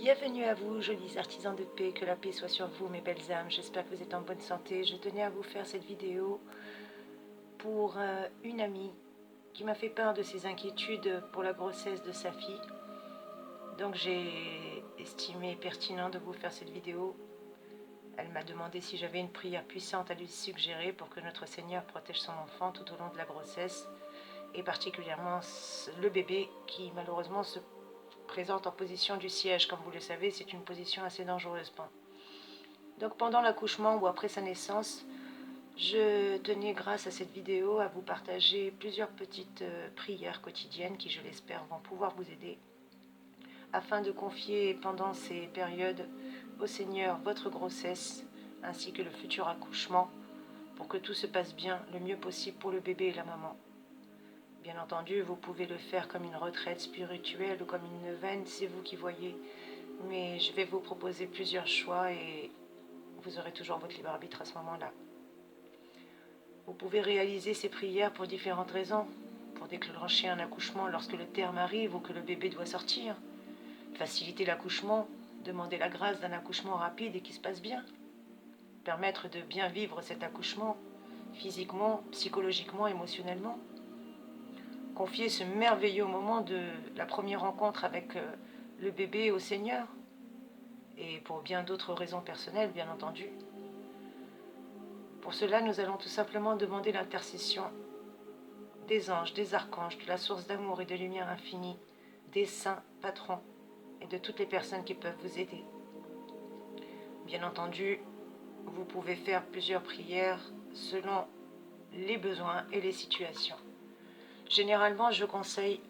Bienvenue à vous, jolis artisans de paix, que la paix soit sur vous, mes belles âmes. J'espère que vous êtes en bonne santé. Je tenais à vous faire cette vidéo pour une amie qui m'a fait part de ses inquiétudes pour la grossesse de sa fille. Donc j'ai estimé pertinent de vous faire cette vidéo. Elle m'a demandé si j'avais une prière puissante à lui suggérer pour que notre Seigneur protège son enfant tout au long de la grossesse, et particulièrement le bébé qui malheureusement se présente en position du siège. Comme vous le savez, c'est une position assez dangereuse. Donc pendant l'accouchement ou après sa naissance, je tenais grâce à cette vidéo à vous partager plusieurs petites prières quotidiennes qui, je l'espère, vont pouvoir vous aider afin de confier pendant ces périodes au Seigneur votre grossesse ainsi que le futur accouchement pour que tout se passe bien le mieux possible pour le bébé et la maman. Bien entendu, vous pouvez le faire comme une retraite spirituelle ou comme une neuvaine, c'est vous qui voyez. Mais je vais vous proposer plusieurs choix et vous aurez toujours votre libre arbitre à ce moment-là. Vous pouvez réaliser ces prières pour différentes raisons. Pour déclencher un accouchement lorsque le terme arrive ou que le bébé doit sortir. Faciliter l'accouchement, demander la grâce d'un accouchement rapide et qui se passe bien. Permettre de bien vivre cet accouchement, physiquement, psychologiquement, émotionnellement. Confier ce merveilleux moment de la première rencontre avec le bébé au Seigneur, et pour bien d'autres raisons personnelles, bien entendu. Pour cela, nous allons tout simplement demander l'intercession des anges, des archanges, de la source d'amour et de lumière infinie, des saints patrons et de toutes les personnes qui peuvent vous aider. Bien entendu, vous pouvez faire plusieurs prières selon les besoins et les situations. Généralement, je conseille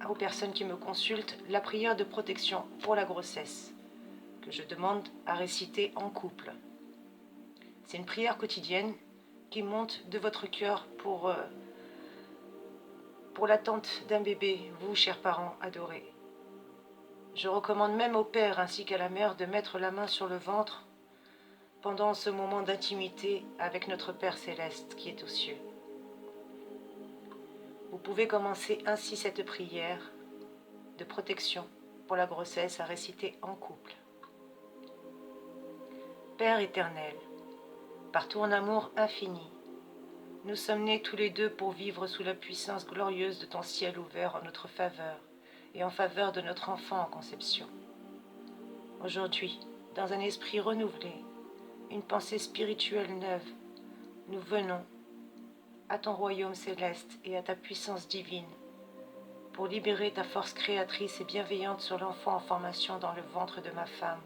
aux personnes qui me consultent la prière de protection pour la grossesse, que je demande à réciter en couple. C'est une prière quotidienne qui monte de votre cœur pour l'attente d'un bébé, vous, chers parents adorés. Je recommande même au père ainsi qu'à la mère de mettre la main sur le ventre pendant ce moment d'intimité avec notre Père Céleste qui est aux cieux. Vous pouvez commencer ainsi cette prière de protection pour la grossesse à réciter en couple. Père éternel, par ton amour infini, nous sommes nés tous les deux pour vivre sous la puissance glorieuse de ton ciel ouvert en notre faveur et en faveur de notre enfant en conception. Aujourd'hui, dans un esprit renouvelé, une pensée spirituelle neuve, nous venons à ton royaume céleste et à ta puissance divine pour libérer ta force créatrice et bienveillante sur l'enfant en formation dans le ventre de ma femme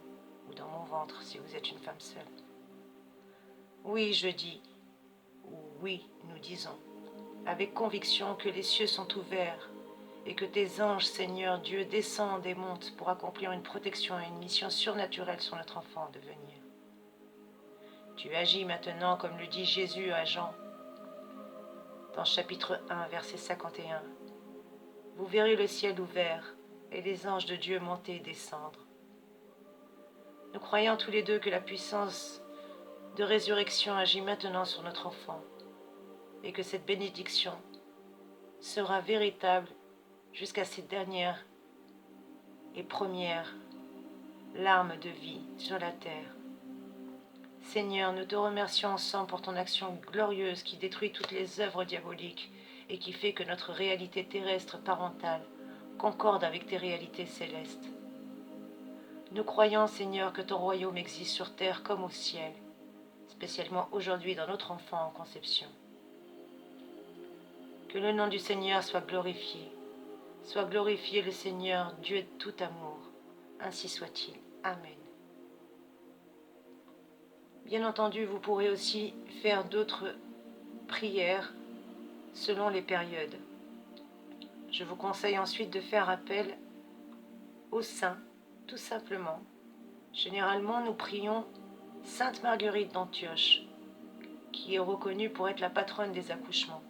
ou dans mon ventre si vous êtes une femme seule. Oui, je dis, ou oui, nous disons, avec conviction que les cieux sont ouverts et que tes anges, Seigneur Dieu, descendent et montent pour accomplir une protection et une mission surnaturelle sur notre enfant à devenir. Tu agis maintenant comme le dit Jésus à Jean, dans chapitre 1, verset 51. Vous verrez le ciel ouvert et les anges de Dieu monter et descendre. Nous croyons tous les deux que la puissance de résurrection agit maintenant sur notre enfant et que cette bénédiction sera véritable jusqu'à ces dernières et premières larmes de vie sur la terre. Seigneur, nous te remercions ensemble pour ton action glorieuse qui détruit toutes les œuvres diaboliques et qui fait que notre réalité terrestre parentale concorde avec tes réalités célestes. Nous croyons, Seigneur, que ton royaume existe sur terre comme au ciel, spécialement aujourd'hui dans notre enfant en conception. Que le nom du Seigneur soit glorifié. Soit glorifié le Seigneur, Dieu de tout amour. Ainsi soit-il. Amen. Bien entendu, vous pourrez aussi faire d'autres prières selon les périodes. Je vous conseille ensuite de faire appel aux saints, tout simplement. Généralement, nous prions Sainte Marguerite d'Antioche, qui est reconnue pour être la patronne des accouchements.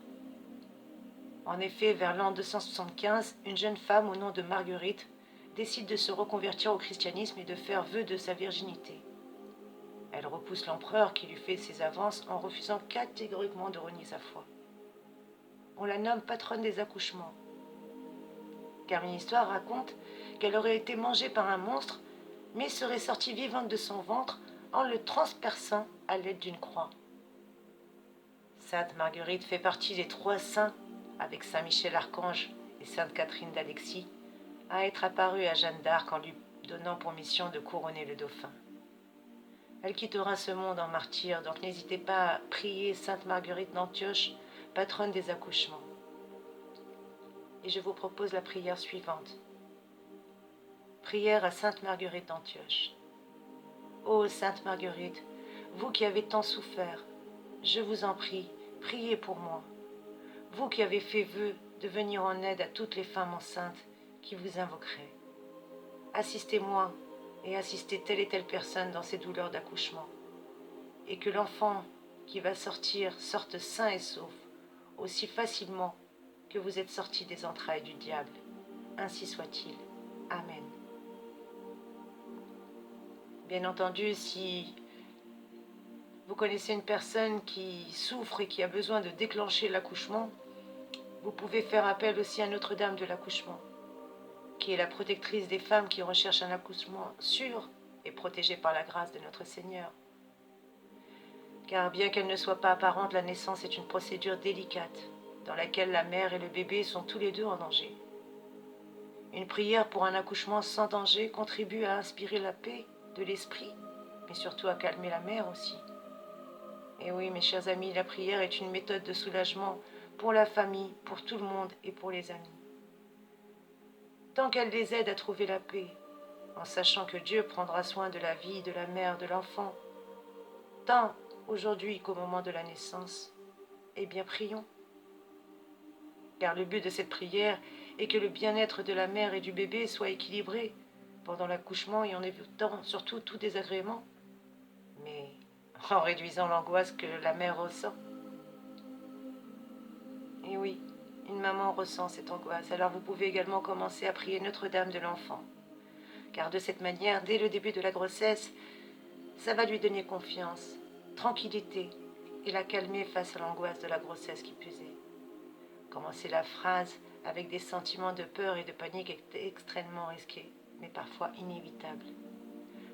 En effet, vers l'an 275, une jeune femme au nom de Marguerite décide de se reconvertir au christianisme et de faire vœu de sa virginité. Elle repousse l'empereur qui lui fait ses avances en refusant catégoriquement de renier sa foi. On la nomme patronne des accouchements, car une histoire raconte qu'elle aurait été mangée par un monstre, mais serait sortie vivante de son ventre en le transperçant à l'aide d'une croix. Sainte Marguerite fait partie des 3 saints, avec Saint Michel Archange et Sainte Catherine d'Alexis, à être apparue à Jeanne d'Arc en lui donnant pour mission de couronner le dauphin. Elle quittera ce monde en martyr, donc n'hésitez pas à prier Sainte Marguerite d'Antioche, patronne des accouchements. Et je vous propose la prière suivante. Prière à Sainte Marguerite d'Antioche. Ô Sainte Marguerite, vous qui avez tant souffert, je vous en prie, priez pour moi. Vous qui avez fait vœu de venir en aide à toutes les femmes enceintes qui vous invoqueraient. Assistez-moi et assistez telle et telle personne dans ses douleurs d'accouchement. Et que l'enfant qui va sortir sorte sain et sauf, aussi facilement que vous êtes sortis des entrailles du diable. Ainsi soit-il. Amen. Bien entendu, si vous connaissez une personne qui souffre et qui a besoin de déclencher l'accouchement, vous pouvez faire appel aussi à Notre-Dame de l'accouchement, qui est la protectrice des femmes qui recherchent un accouchement sûr et protégé par la grâce de notre Seigneur. Car bien qu'elle ne soit pas apparente, la naissance est une procédure délicate, dans laquelle la mère et le bébé sont tous les deux en danger. Une prière pour un accouchement sans danger contribue à inspirer la paix de l'esprit, mais surtout à calmer la mère aussi. Et oui, mes chers amis, la prière est une méthode de soulagement pour la famille, pour tout le monde et pour les amis. Tant qu'elle les aide à trouver la paix, en sachant que Dieu prendra soin de la vie, de la mère, de l'enfant, tant aujourd'hui qu'au moment de la naissance, eh bien prions. Car le but de cette prière est que le bien-être de la mère et du bébé soit équilibré pendant l'accouchement et en évitant surtout tout désagrément, mais en réduisant l'angoisse que la mère ressent. Et oui, une maman ressent cette angoisse, alors vous pouvez également commencer à prier Notre-Dame de l'enfant. Car de cette manière, dès le début de la grossesse, ça va lui donner confiance, tranquillité et la calmer face à l'angoisse de la grossesse qui plus est. Commencer la phrase avec des sentiments de peur et de panique est extrêmement risqué, mais parfois inévitable.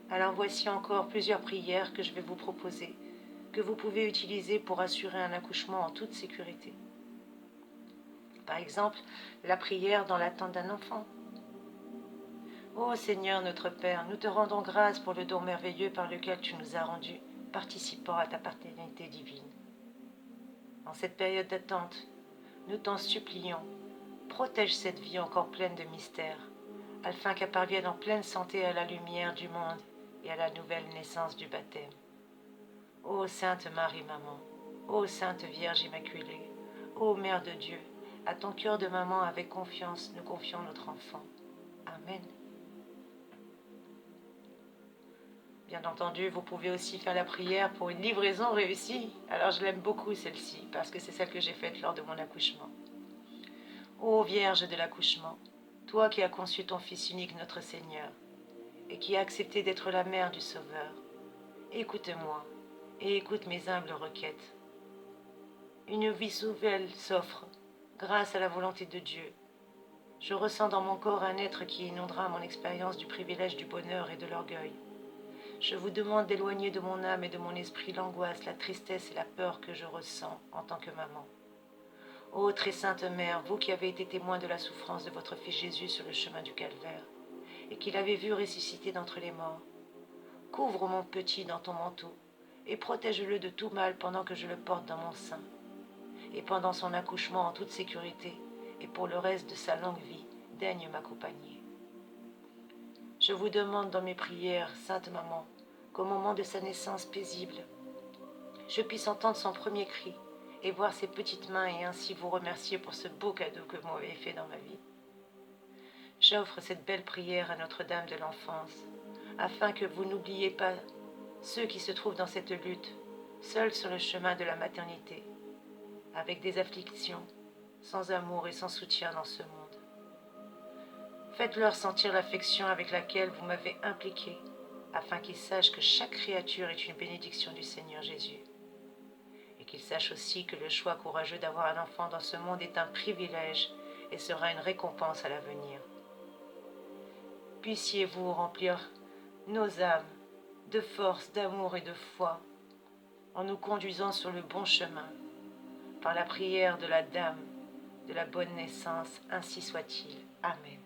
Alors voici encore plusieurs prières que je vais vous proposer, que vous pouvez utiliser pour assurer un accouchement en toute sécurité. Par exemple, la prière dans l'attente d'un enfant. Ô Seigneur notre Père, nous te rendons grâce pour le don merveilleux par lequel tu nous as rendus participants à ta paternité divine. En cette période d'attente, nous t'en supplions, protège cette vie encore pleine de mystères, afin qu'elle parvienne en pleine santé à la lumière du monde et à la nouvelle naissance du baptême. Ô Sainte Marie Maman, ô Sainte Vierge Immaculée, ô Mère de Dieu, à ton cœur de maman avec confiance, nous confions notre enfant. Amen. Bien entendu, vous pouvez aussi faire la prière pour une livraison réussie. Alors je l'aime beaucoup celle-ci, parce que c'est celle que j'ai faite lors de mon accouchement. Ô Vierge de l'accouchement, toi qui as conçu ton Fils unique notre Seigneur, et qui as accepté d'être la mère du Sauveur, écoute-moi et écoute mes humbles requêtes. Une vie nouvelle s'offre, grâce à la volonté de Dieu. Je ressens dans mon corps un être qui inondera mon expérience du privilège du bonheur et de l'orgueil. Je vous demande d'éloigner de mon âme et de mon esprit l'angoisse, la tristesse et la peur que je ressens en tant que maman. Ô très sainte Mère, vous qui avez été témoin de la souffrance de votre Fils Jésus sur le chemin du calvaire, et qui l'avez vu ressusciter d'entre les morts, couvre mon petit dans ton manteau, et protège-le de tout mal pendant que je le porte dans mon sein, et pendant son accouchement en toute sécurité, et pour le reste de sa longue vie, daigne m'accompagner. Je vous demande dans mes prières, Sainte Maman, qu'au moment de sa naissance paisible, je puisse entendre son premier cri et voir ses petites mains et ainsi vous remercier pour ce beau cadeau que vous m'avez fait dans ma vie. J'offre cette belle prière à Notre-Dame de l'enfance, afin que vous n'oubliez pas ceux qui se trouvent dans cette lutte, seuls sur le chemin de la maternité, avec des afflictions, sans amour et sans soutien dans ce monde. Faites-leur sentir l'affection avec laquelle vous m'avez impliqué, afin qu'ils sachent que chaque créature est une bénédiction du Seigneur Jésus, et qu'ils sachent aussi que le choix courageux d'avoir un enfant dans ce monde est un privilège et sera une récompense à l'avenir. puissiez-vous remplir nos âmes de force, d'amour et de foi, en nous conduisant sur le bon chemin, par la prière de la Dame de la bonne naissance, ainsi soit-il. Amen.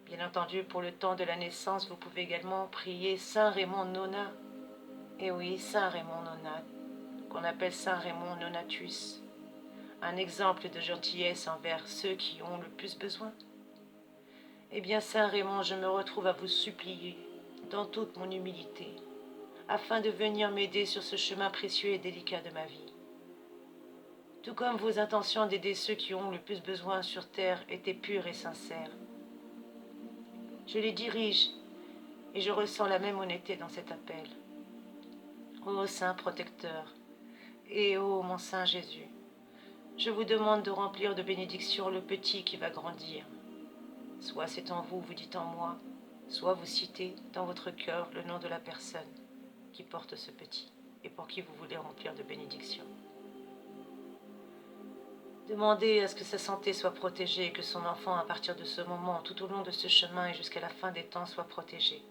Bien entendu, pour le temps de la naissance, vous pouvez également prier Saint Raymond Nonat. Et oui, Saint Raymond Nonat, qu'on appelle Saint Raymond Nonatus, un exemple de gentillesse envers ceux qui ont le plus besoin. Eh bien, Saint Raymond, je me retrouve à vous supplier, dans toute mon humilité, afin de venir m'aider sur ce chemin précieux et délicat de ma vie. Tout comme vos intentions d'aider ceux qui ont le plus besoin sur terre étaient pures et sincères. Je les dirige et je ressens la même honnêteté dans cet appel. Ô Saint protecteur, et ô mon Saint Jésus, je vous demande de remplir de bénédictions le petit qui va grandir. Soit c'est en vous, vous dites en moi, soit vous citez dans votre cœur le nom de la personne qui porte ce petit et pour qui vous voulez remplir de bénédictions. Demandez à ce que sa santé soit protégée et que son enfant, à partir de ce moment, tout au long de ce chemin et jusqu'à la fin des temps, soit protégé.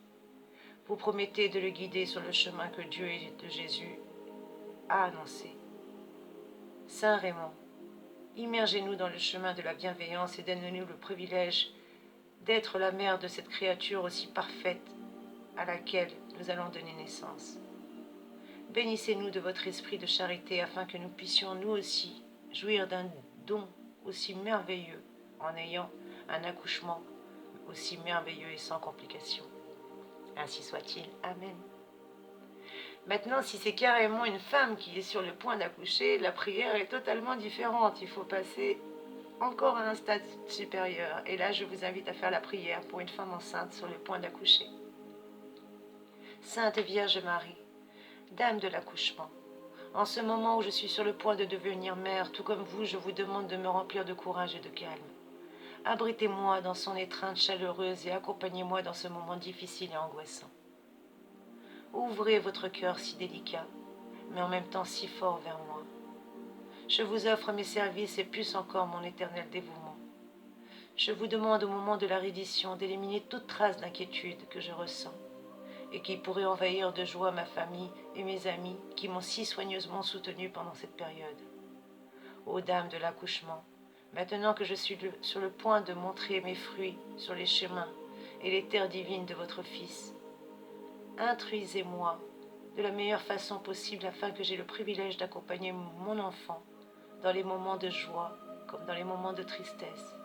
Vous promettez de le guider sur le chemin que Dieu et de Jésus a annoncé. Saint Raymond, immergez-nous dans le chemin de la bienveillance et donnez-nous le privilège d'être la mère de cette créature aussi parfaite à laquelle nous allons donner naissance. Bénissez-nous de votre esprit de charité afin que nous puissions nous aussi jouir d'un don aussi merveilleux en ayant un accouchement aussi merveilleux et sans complications. Ainsi soit-il. Amen. Maintenant, si c'est carrément une femme qui est sur le point d'accoucher, la prière est totalement différente. Il faut passer encore à un stade supérieur. Et là, je vous invite à faire la prière pour une femme enceinte sur le point d'accoucher. Sainte Vierge Marie, Dame de l'accouchement, en ce moment où je suis sur le point de devenir mère, tout comme vous, je vous demande de me remplir de courage et de calme. Abritez-moi dans son étreinte chaleureuse et accompagnez-moi dans ce moment difficile et angoissant. Ouvrez votre cœur si délicat, mais en même temps si fort vers moi. Je vous offre mes services et plus encore mon éternel dévouement. Je vous demande au moment de la reddition d'éliminer toute trace d'inquiétude que je ressens et qui pourrait envahir de joie ma famille et mes amis qui m'ont si soigneusement soutenu pendant cette période. Ô Dame de l'accouchement, maintenant que je suis sur le point de montrer mes fruits sur les chemins et les terres divines de votre Fils, instruisez-moi de la meilleure façon possible afin que j'aie le privilège d'accompagner mon enfant dans les moments de joie comme dans les moments de tristesse.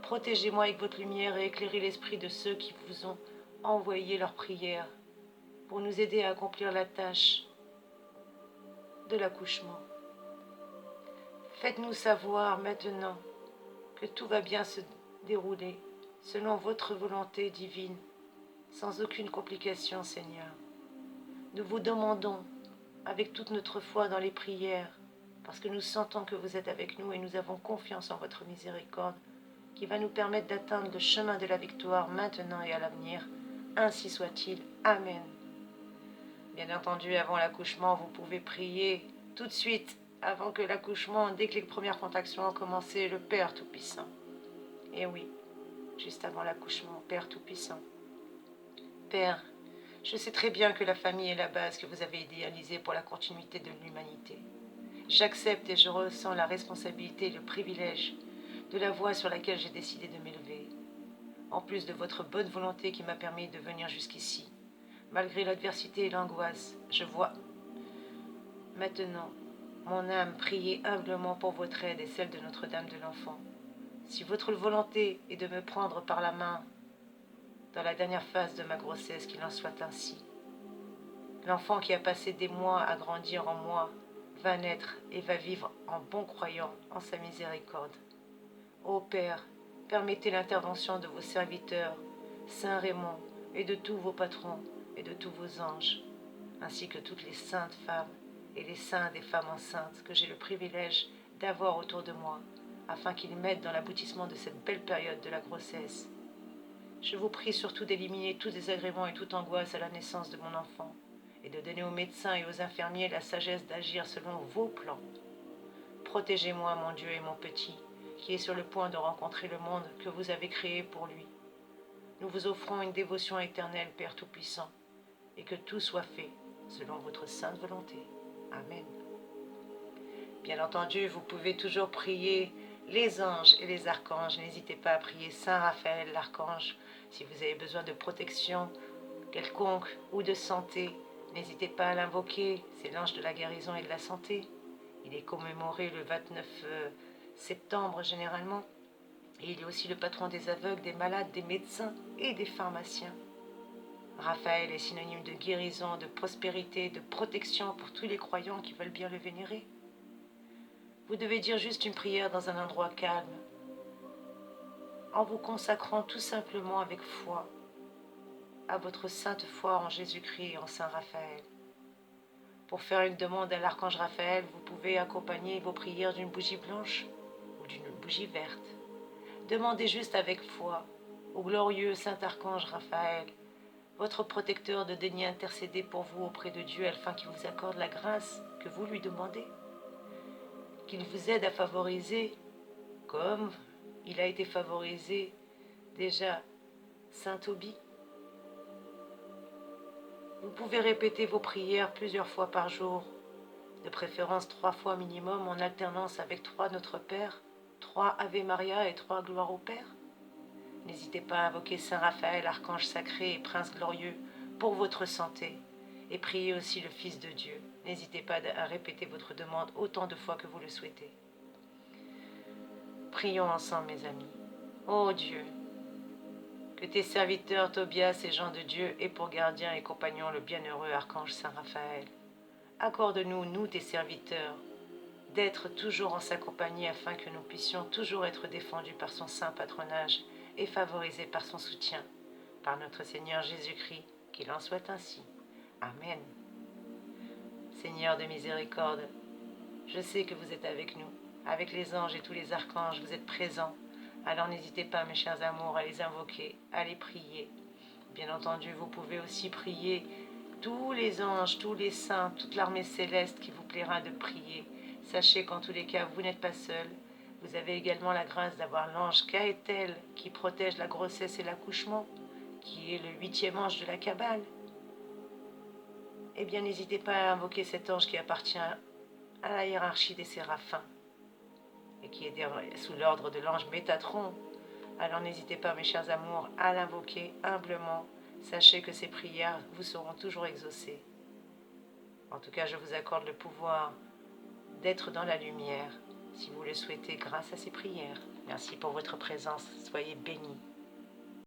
Protégez-moi avec votre lumière et éclairez l'esprit de ceux qui vous ont envoyé leurs prières pour nous aider à accomplir la tâche de l'accouchement. Faites-nous savoir maintenant que tout va bien se dérouler selon votre volonté divine, sans aucune complication, Seigneur. Nous vous demandons, avec toute notre foi dans les prières, parce que nous sentons que vous êtes avec nous et nous avons confiance en votre miséricorde, qui va nous permettre d'atteindre le chemin de la victoire maintenant et à l'avenir. Ainsi soit-il. Amen. Bien entendu, avant l'accouchement, vous pouvez prier tout de suite, avant que l'accouchement, dès que les premières contractions ont commencé, le Père Tout-Puissant. Et oui, juste avant l'accouchement, Père Tout-Puissant. Père, je sais très bien que la famille est la base que vous avez idéalisée pour la continuité de l'humanité. J'accepte et je ressens la responsabilité et le privilège de la voie sur laquelle j'ai décidé de m'élever. En plus de votre bonne volonté qui m'a permis de venir jusqu'ici, malgré l'adversité et l'angoisse, je vois maintenant mon âme prier humblement pour votre aide et celle de Notre-Dame de l'Enfant. Si votre volonté est de me prendre par la main dans la dernière phase de ma grossesse, qu'il en soit ainsi. L'enfant qui a passé des mois à grandir en moi va naître et va vivre en bon croyant en sa miséricorde. Ô Père, permettez l'intervention de vos serviteurs, Saint Raymond, et de tous vos patrons et de tous vos anges, ainsi que toutes les saintes femmes et les saints des femmes enceintes que j'ai le privilège d'avoir autour de moi, afin qu'ils m'aident dans l'aboutissement de cette belle période de la grossesse. Je vous prie surtout d'éliminer tout désagrément et toute angoisse à la naissance de mon enfant, et de donner aux médecins et aux infirmiers la sagesse d'agir selon vos plans. Protégez-moi, mon Dieu et mon petit, qui est sur le point de rencontrer le monde que vous avez créé pour lui. nous vous offrons une dévotion éternelle, Père Tout-Puissant, et que tout soit fait selon votre sainte volonté. Amen. Bien entendu, vous pouvez toujours prier les anges et les archanges. N'hésitez pas à prier Saint Raphaël, l'archange, si vous avez besoin de protection quelconque ou de santé. N'hésitez pas à l'invoquer, c'est l'ange de la guérison et de la santé. Il est commémoré le 29 septembre généralement. Et il est aussi le patron des aveugles, des malades, des médecins et des pharmaciens. Raphaël est synonyme de guérison, de prospérité, de protection pour tous les croyants qui veulent bien le vénérer. Vous devez dire juste une prière dans un endroit calme, en vous consacrant tout simplement avec foi à votre sainte foi en Jésus-Christ et en Saint Raphaël. Pour faire une demande à l'archange Raphaël, vous pouvez accompagner vos prières d'une bougie blanche ou d'une bougie verte. Demandez juste avec foi au glorieux Saint Archange Raphaël, votre protecteur, de daigner intercéder pour vous auprès de Dieu afin qu'il vous accorde la grâce que vous lui demandez, qu'il vous aide à favoriser, comme il a été favorisé déjà Saint Tobie. Vous pouvez répéter vos prières plusieurs fois par jour, de préférence 3 fois minimum, en alternance avec 3 Notre Père, 3 Ave Maria et 3 Gloire au Père. N'hésitez pas à invoquer Saint Raphaël, archange sacré et prince glorieux, pour votre santé, et priez aussi le Fils de Dieu. N'hésitez pas à répéter votre demande autant de fois que vous le souhaitez. Prions ensemble, mes amis. Ô Dieu, que tes serviteurs Tobias et Jean de Dieu aient pour gardien et compagnon le bienheureux archange Saint Raphaël. Accorde-nous, nous tes serviteurs, d'être toujours en sa compagnie afin que nous puissions toujours être défendus par son saint patronage et favorisés par son soutien. Par notre Seigneur Jésus-Christ, qu'il en soit ainsi. Amen. Seigneur de miséricorde, je sais que vous êtes avec nous, avec les anges et tous les archanges, vous êtes présents. Alors n'hésitez pas, mes chers amours, à les invoquer, à les prier. Bien entendu, vous pouvez aussi prier tous les anges, tous les saints, toute l'armée céleste qui vous plaira de prier. Sachez qu'en tous les cas, vous n'êtes pas seul. Vous avez également la grâce d'avoir l'ange Gaëtel qui protège la grossesse et l'accouchement, qui est le 8e ange de la Kabbale. Eh bien, n'hésitez pas à invoquer cet ange qui appartient à la hiérarchie des séraphins et qui est sous l'ordre de l'ange Métatron. Alors n'hésitez pas, mes chers amours, à l'invoquer humblement. Sachez que ces prières vous seront toujours exaucées. En tout cas, je vous accorde le pouvoir d'être dans la lumière, si vous le souhaitez, grâce à ces prières. Merci pour votre présence. Soyez bénis.